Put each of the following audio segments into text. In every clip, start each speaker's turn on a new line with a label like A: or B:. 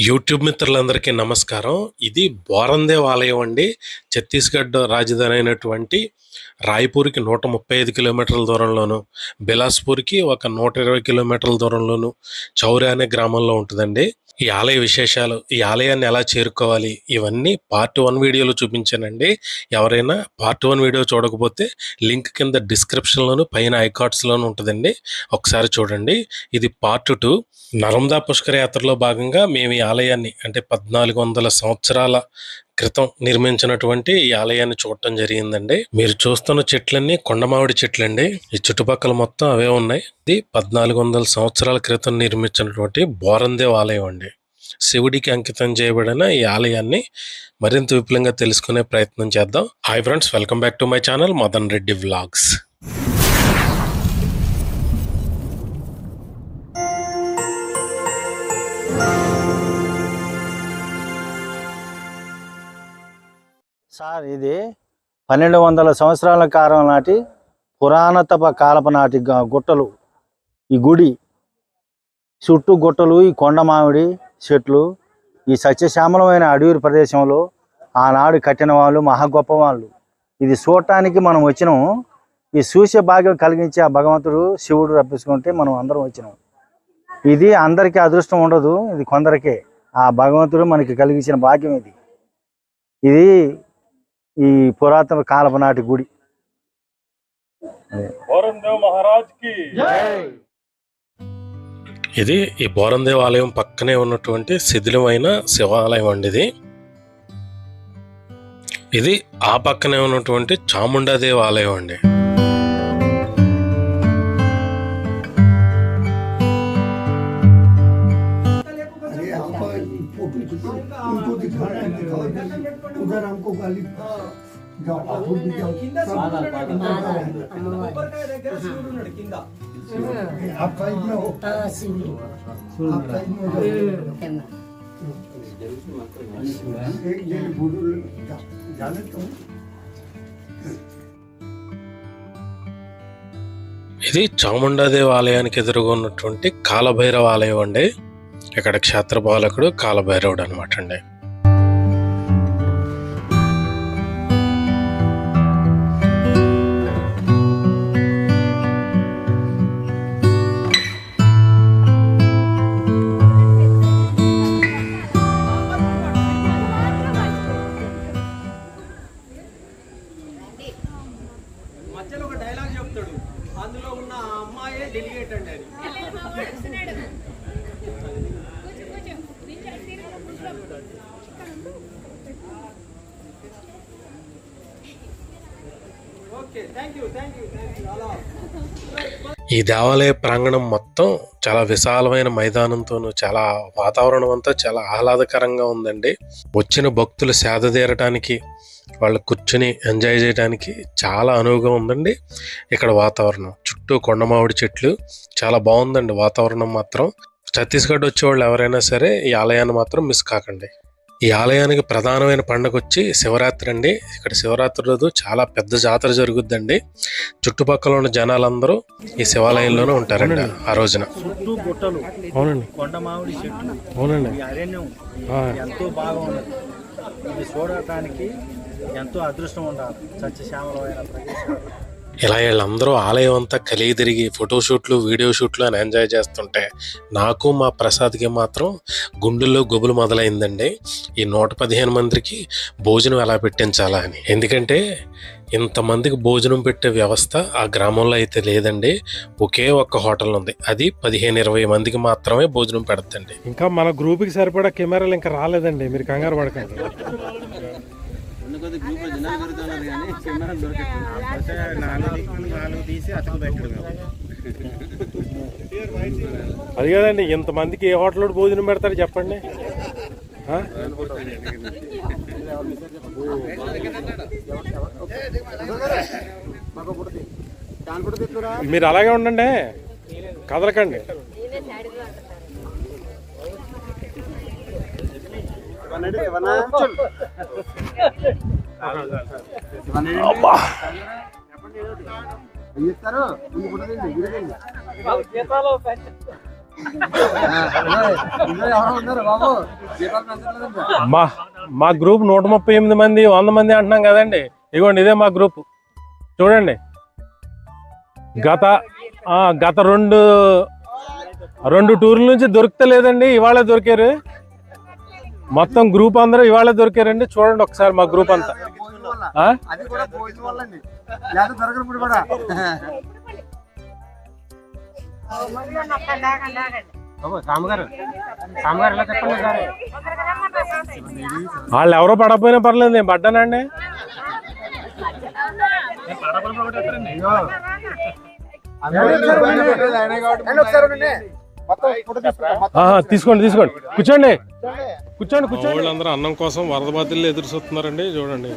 A: YouTube మిత్రులందరికీ నమస్కారం. ఇది బోరందేవ్ ఆలయం అండి. ఛత్తీస్‌గఢ్ రాజధాని అయినటువంటి రాయ్‌పూర్‌కి 135 కిలోమీటర్ల దూరంలోను, బిలాస్పూర్‌కి ఒక 120 కిలోమీటర్ల దూరంలోను, చౌరా అనే గ్రామంలో ఉంటుందండి. ఈ ఆలయ విశేషాలు, ఈ ఆలయాన్ని ఎలా చేరుకోవాలి, ఇవన్నీ పార్ట్ 1 వీడియోలో చూపించానండి. ఎవరైనా పార్ట్ 1 వీడియో చూడకపోతే లింక్ కింద డిస్క్రిప్షన్‌లోను, పైన ఐకార్డ్స్‌లోను ఉంటుందండి. ఒకసారి చూడండి. ఇది పార్ట్ 2. నర్మదా పుష్కర యాత్రలో భాగంగా మేము ఈ ఆలయాన్ని అంటే 1400 సంవత్సరాల క్రితం నిర్మించినటువంటి ఈ ఆలయాన్ని చూడటం జరిగిందండి. మీరు చూస్తున్న చెట్లన్నీ కొండమామిడి చెట్లండి. ఈ చుట్టుపక్కల మొత్తం అవే ఉన్నాయి. ఇది 1400 సంవత్సరాల క్రితం నిర్మించినటువంటి బోరందేవ్ ఆలయం అండి. శివుడికి అంకితం చేయబడిన ఈ ఆలయాన్ని మరింత విపులంగా తెలుసుకునే ప్రయత్నం చేద్దాం. Hi friends, welcome back to my channel Madan Reddy vlogs.
B: Sir, ఇది 1200 సంవత్సరాల కాలం నాటి పురాణతప కాలపు నాటి గుట్టలు. ఈ గుడి చుట్టూ గుట్టలు, ఈ కొండ మామిడి చెట్లు, ఈ సస్యశ్యామలమైన అడవి ప్రదేశంలో ఆనాడు కట్టిన వాళ్ళు మహా గొప్ప వాళ్ళు. ఇది చూడటానికి మనం వచ్చినాం. ఈ చూసే భాగ్యం కలిగించే ఆ భగవంతుడు శివుడు రప్పించుకుంటే మనం అందరం వచ్చినాం. ఇది అందరికీ అదృష్టం ఉండదు, ఇది కొందరికే ఆ భగవంతుడు మనకి కలిగించిన భాగ్యం. ఇది ఈ పురాతన కాలపు నాటి గుడి.
A: ఇది ఈ బోరందేవ్ ఆలయం పక్కనే ఉన్నటువంటి శిథిలమైన శివాలయం అండి. ఇది ఆ పక్కనే ఉన్నటువంటి చాముండాదేవి ఆలయం అండి. ఇది చాముండాదేవి ఆలయానికి ఎదురుగా ఉన్నటువంటి కాలభైరవ ఆలయం అండి. ఇక్కడ క్షేత్రపాలకుడు కాలభైరవుడు అనమాట అండి.
C: మధ్యలో ఒక డైలాగ్ చెప్తాడు, అందులో ఉన్న అమ్మాయే డెలిగేట్ అండి. Okay, thank you.
A: ఈ దేవాలయ ప్రాంగణం మొత్తం చాలా విశాలమైన మైదానంతోనూ, చాలా వాతావరణం అంతా చాలా ఆహ్లాదకరంగా ఉందండి. వచ్చిన భక్తులు సేద తీరటానికి, వాళ్ళు కూర్చుని ఎంజాయ్ చేయడానికి చాలా అనువుగా ఉందండి. ఇక్కడ వాతావరణం చుట్టూ కొండమామిడి చెట్లు, చాలా బాగుందండి వాతావరణం మాత్రం. ఛత్తీస్గఢ్ వచ్చేవాళ్ళు ఎవరైనా సరే ఈ ఆలయాన్ని మాత్రం మిస్ కాకండి. ఈ ఆలయానికి ప్రధానమైన పండుగ వచ్చి శివరాత్రి అండి. ఇక్కడ శివరాత్రి రోజు చాలా పెద్ద జాతర జరుగుద్దండి. చుట్టుపక్కల ఉన్న జనాలందరూ ఈ శివాలయంలోనే ఉంటారండి ఆ రోజున.
B: చుట్టూ గుట్టలు,
A: అవునండి,
B: కొండ మామిడి చెట్లు,
A: అవునండి,
B: ఈ అరణ్యం ఎంతో బాగున్నది. ఇది చూడటానికి ఎంతో అదృష్టం ఉండాలి. సస్యశ్యామలమైన ప్రదేశాలు.
A: ఇలా వీళ్ళందరూ ఆలయం అంతా కలిగి తిరిగి ఫోటోషూట్లు, వీడియో షూట్లు అని ఎంజాయ్ చేస్తుంటే నాకు మా ప్రసాద్కి మాత్రం గుండెల్లో గొబులు మొదలైందండి. ఈ 115 మందికి భోజనం ఎలా పెట్టించాలా అని. ఎందుకంటే ఇంతమందికి భోజనం పెట్టే వ్యవస్థ ఆ గ్రామంలో అయితే లేదండి. ఒకే ఒక్క హోటల్ ఉంది, అది 15-20 మందికి మాత్రమే భోజనం పెడతండి.
D: ఇంకా మన గ్రూప్కి సరిపడా కెమెరాలు ఇంకా రాలేదండి, మీరు కంగారు పడకండి. అది కదండి, ఇంతమందికి ఏ హోటల్లో భోజనం పెడతారు చెప్పండి. మీరు అలాగే ఉండండి, కదలకండి. మా గ్రూప్ 138 మంది 100 మంది అంటున్నాం కదండి. ఇదిగోండి ఇదే మా గ్రూప్ చూడండి. గత రెండు టూర్ల నుంచి దొరుకుతలేదండి, ఇవాళ దొరికారు. మొత్తం గ్రూప్ అందరూ ఇవాళ దొరికారండి. చూడండి ఒకసారి మా గ్రూప్ అంతా. వాళ్ళు ఎవరో పడకపోయినా పర్లేదు, నేను పడ్డానండి. తీసుకోండి కూర్చోండి. వాళ్ళందరూ అన్నం కోసం వరద బాధితులు ఎదురు చూస్తున్నారండి. చూడండి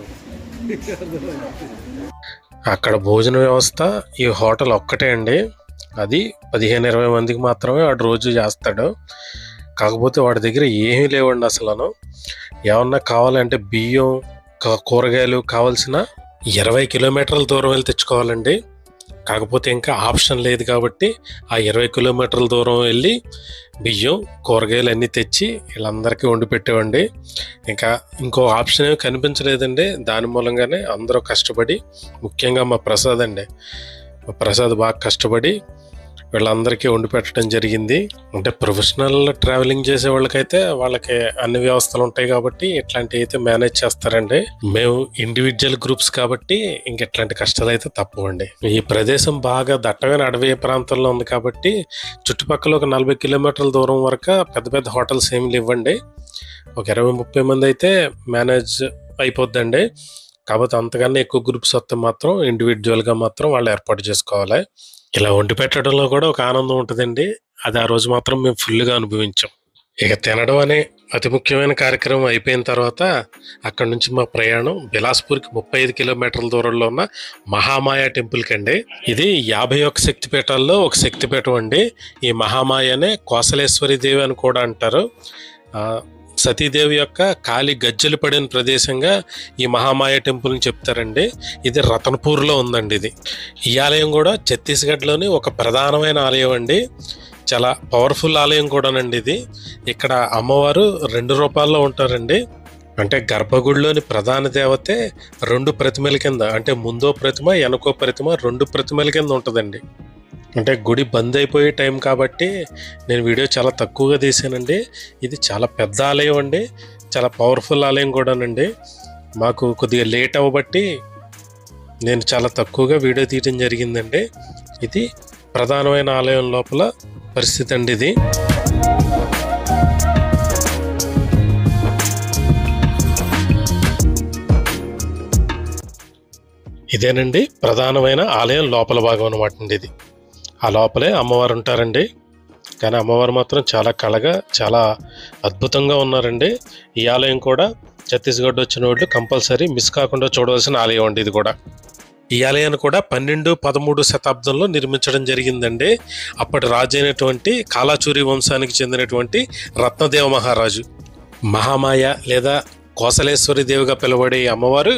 A: అక్కడ భోజన వ్యవస్థ ఈ హోటల్ ఒక్కటే అండి. అది 15-20 మందికి మాత్రమే వాడు రోజు చేస్తాడు. కాకపోతే వాడి దగ్గర ఏమీ లేవండి అసలు. ఏమన్నా కావాలంటే బియ్యం, కూరగాయలు కావాల్సిన 20 కిలోమీటర్ల దూరం వెళ్ళి తెచ్చుకోవాలండి. కాకపోతే ఇంకా ఆప్షన్ లేదు కాబట్టి ఆ 20 కిలోమీటర్ల దూరం వెళ్ళి బియ్యం, కూరగాయలు అన్నీ తెచ్చి వీళ్ళందరికీ వండి పెట్టేవండి. ఇంకో ఆప్షన్ ఏమి కనిపించలేదండి. దాని మూలంగానే అందరూ కష్టపడి, ముఖ్యంగా మా ప్రసాద్ అండి, మా ప్రసాద్ బాగా కష్టపడి వీళ్ళందరికీ వండి పెట్టడం జరిగింది. అంటే ప్రొఫెషనల్ ట్రావెలింగ్ చేసే వాళ్ళకైతే వాళ్ళకి అన్ని వ్యవస్థలు ఉంటాయి కాబట్టి ఇట్లాంటివి అయితే మేనేజ్ చేస్తారండి. మేము ఇండివిజువల్ గ్రూప్స్ కాబట్టి ఇట్లాంటి కష్టాలు అయితే తప్పవండి. ఈ ప్రదేశం బాగా దట్టమైన అడవి ప్రాంతంలో ఉంది కాబట్టి చుట్టుపక్కల ఒక 40 కిలోమీటర్ల దూరం వరకు పెద్ద పెద్ద హోటల్స్ ఏమి లేవండి. ఒక 20-30 మంది అయితే మేనేజ్ అయిపోద్దండి. కాకపోతే అంతకన్నా ఎక్కువ గ్రూప్స్ వస్తే మాత్రం ఇండివిజువల్గా మాత్రం వాళ్ళు ఏర్పాటు చేసుకోవాలి. ఇలా వండి పెట్టడంలో కూడా ఒక ఆనందం ఉంటుందండి. అది ఆ రోజు మాత్రం మేము ఫుల్గా అనుభవించాం. తినడం అనే అతి ముఖ్యమైన కార్యక్రమం అయిపోయిన తర్వాత అక్కడ నుంచి మా ప్రయాణం బిలాస్పూర్కి 35 కిలోమీటర్ల దూరంలో ఉన్న మహామాయ టెంపుల్కి అండి. ఇది 51 శక్తిపీఠాల్లో ఒక శక్తిపీఠం అండి. ఈ మహామాయనే కోసలేశ్వరి దేవి అని కూడా అంటారు. సతీదేవి యొక్క కాలి గజ్జలు పడిన ప్రదేశంగా ఈ మహామాయ టెంపుల్ని చెప్తారండి. ఇది రతన్పూర్లో ఉందండి. ఈ ఆలయం కూడా ఛత్తీస్గఢ్లోని ఒక ప్రధానమైన ఆలయం అండి. చాలా పవర్ఫుల్ ఆలయం కూడానండి ఇది. ఇక్కడ అమ్మవారు 2 రూపాల్లో ఉంటారండి. అంటే గర్భగుడిలోని ప్రధాన దేవతే 2 ప్రతిమల కింద, అంటే ముందో ప్రతిమ వెనకో ప్రతిమ 2 ప్రతిమల కింద ఉంటుందండి. అంటే గుడి బంద్ అయిపోయే టైం కాబట్టి నేను వీడియో చాలా తక్కువగా తీసానండి. ఇది చాలా పెద్ద ఆలయం అండి, చాలా పవర్ఫుల్ ఆలయం కూడానండి. మాకు కొద్దిగా లేట్ అవ్వబట్టి నేను చాలా తక్కువగా వీడియో తీయడం జరిగిందండి. ఇది ప్రధానమైన ఆలయం లోపల పరిస్థితి అండి ఇది. ఇదేనండి ప్రధానమైన ఆలయం లోపల భాగం అనమాట అండి. ఇది ఆ లోపలే అమ్మవారు ఉంటారండి. కానీ అమ్మవారు మాత్రం చాలా కళగా, చాలా అద్భుతంగా ఉన్నారండి. ఈ ఆలయం కూడా ఛత్తీస్గఢ్ వచ్చిన వాళ్ళు కంపల్సరీ మిస్ కాకుండా చూడవలసిన ఆలయం అండి ఇది కూడా. ఈ ఆలయాన్ని కూడా 12-13 శతాబ్దంలో నిర్మించడం జరిగిందండి. అప్పటి రాజు అయినటువంటి కాలాచూరి వంశానికి చెందినటువంటి రత్నదేవ మహారాజు. మహామాయ లేదా కోసలేశ్వరి దేవిగా పిలువబడే అమ్మవారు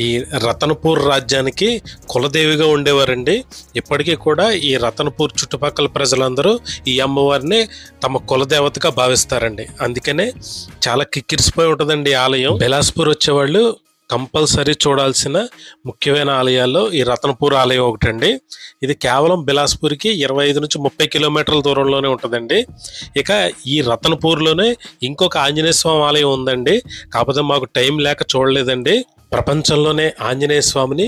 A: ఈ రతన్పూర్ రాజ్యానికి కులదేవిగా ఉండేవారండి. ఇప్పటికీ కూడా ఈ రతన్పూర్ చుట్టుపక్కల ప్రజలందరూ ఈ అమ్మవారిని తమ కులదేవతగా భావిస్తారండి. అందుకనే చాలా కిక్కిరిసిపోయి ఉంటుందండి ఈ ఆలయం. బిలాస్పూర్ వచ్చేవాళ్ళు కంపల్సరీ చూడాల్సిన ముఖ్యమైన ఆలయాల్లో ఈ రతన్పూర్ ఆలయం ఒకటండి. ఇది కేవలం బిలాస్పూర్కి 25-30 కిలోమీటర్ల దూరంలోనే ఉంటుందండి. ఇక ఈ రతన్పూర్లోనే ఇంకొక ఆంజనేయ స్వామి ఆలయం ఉందండి. కాకపోతే మాకు టైం లేక చూడలేదండి. ప్రపంచంలోనే ఆంజనేయ స్వామిని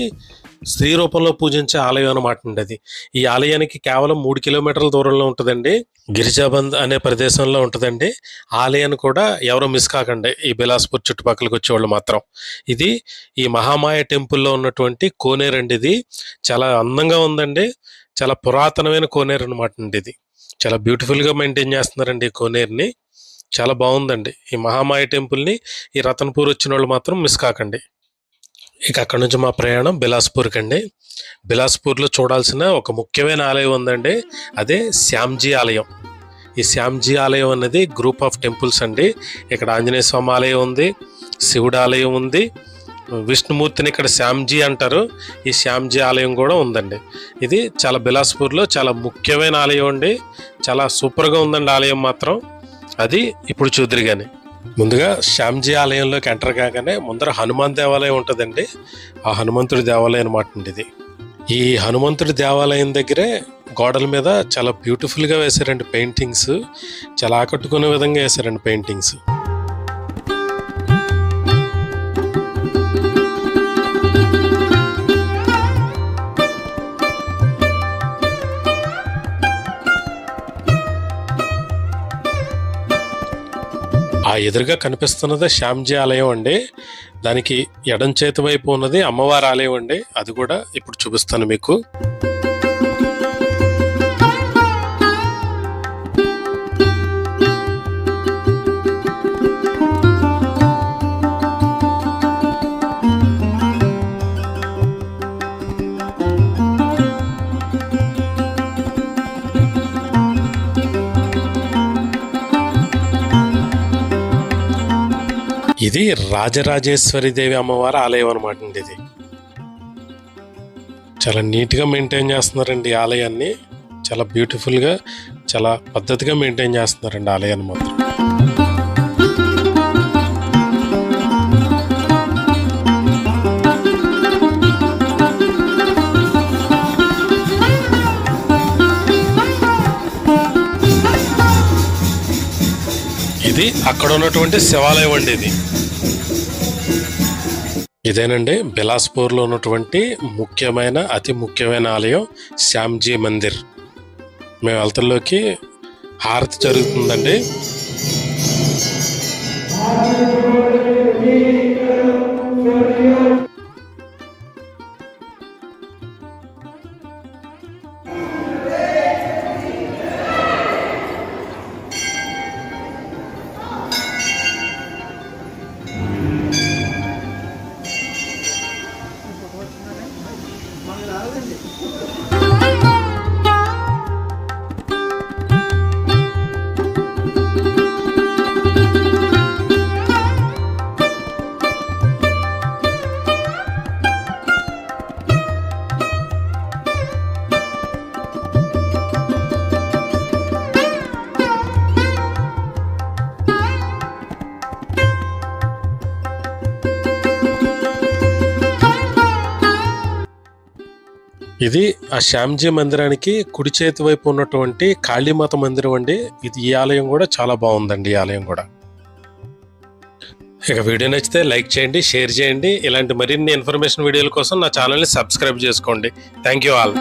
A: స్త్రీ రూపంలో పూజించే ఆలయం అనమాట అండి అది. ఈ ఆలయానికి కేవలం 3 కిలోమీటర్ల దూరంలో ఉంటుందండి. గిరిజాబంద్ అనే ప్రదేశంలో ఉంటుందండి. ఆలయాన్ని కూడా ఎవరో మిస్ కాకండి ఈ బిలాస్పూర్ చుట్టుపక్కలకు వచ్చేవాళ్ళు మాత్రం. ఇది ఈ మహామాయ టెంపుల్లో ఉన్నటువంటి కోనేరు అండి. ఇది చాలా అందంగా ఉందండి. చాలా పురాతనమైన కోనేరు అనమాట అండి. ఇది చాలా బ్యూటిఫుల్గా మెయింటైన్ చేస్తున్నారండి ఈ కోనేరుని. చాలా బాగుందండి. ఈ మహామాయ టెంపుల్ని ఈ రతన్పూర్ వచ్చిన వాళ్ళు మాత్రం మిస్ కాకండి. ఇక అక్కడ నుంచి మా ప్రయాణం బిలాస్పూర్కి అండి. బిలాస్పూర్లో చూడాల్సిన ఒక ముఖ్యమైన ఆలయం ఉందండి. అదే శ్యామ్జీ ఆలయం. ఈ శ్యామ్జీ ఆలయం అనేది గ్రూప్ ఆఫ్ టెంపుల్స్ అండి. ఇక్కడ ఆంజనేయ స్వామి ఆలయం ఉంది, శివుడు ఆలయం ఉంది, విష్ణుమూర్తిని ఇక్కడ శ్యామ్జీ అంటారు. ఈ శ్యామ్జీ ఆలయం కూడా ఉందండి. ఇది చాలా బిలాస్పూర్లో చాలా ముఖ్యమైన ఆలయం అండి. చాలా సూపర్గా ఉందండి ఆలయం మాత్రం. అది ఇప్పుడు చూద్దరు కానీ ముందుగా శ్యామ్జీ ఆలయంలోకి ఎంటర్ కాగానే ముందర హనుమాన్ దేవాలయం ఉంటుందండి. ఆ హనుమంతుడి దేవాలయం అన్నమాట అండి ఇది. ఈ హనుమంతుడి దేవాలయం దగ్గరే గోడల మీద చాలా బ్యూటిఫుల్గా వేశారండి పెయింటింగ్స్. చాలా ఆకట్టుకునే విధంగా వేశారండి పెయింటింగ్స్. ఆ ఎదురుగా కనిపిస్తున్నది శ్యామ్జీ ఆలయం అండి. దానికి ఎడం చేతి వైపు ఉన్నది అమ్మవారి ఆలయం అండి. అది కూడా ఇప్పుడు చూపిస్తాను మీకు. ఇది రాజరాజేశ్వరి దేవి అమ్మవారి ఆలయం అనమాట అండి. ఇది చాలా నీట్గా మెయింటైన్ చేస్తున్నారండి ఈ ఆలయాన్ని. చాలా బ్యూటిఫుల్గా చాలా పద్ధతిగా మెయింటైన్ చేస్తున్నారండి ఆలయాన్ని మాత్రం. ఇది అక్కడ ఉన్నటువంటి శివాలయం అండి. ఇదేనండి బిలాస్పూర్లో ఉన్నటువంటి ముఖ్యమైన అతి ముఖ్యమైన ఆలయం శ్యామ్జీ మందిర్. మేము వెళ్తల్లోకి హారతి జరుగుతుందండి. ఇది ఆ శ్యామ్జీ మందిరానికి కుడి చేతి వైపు ఉన్నటువంటి కాళీమాత మందిరం అండి. ఇది ఈ ఆలయం కూడా చాలా బాగుందండి. ఈ ఆలయం కూడా. ఇక వీడియో నచ్చితే లైక్ చేయండి, షేర్ చేయండి. ఇలాంటి మరిన్ని ఇన్ఫర్మేషన్ వీడియోల కోసం నా ఛానల్ని సబ్స్క్రైబ్ చేసుకోండి. Thank you all.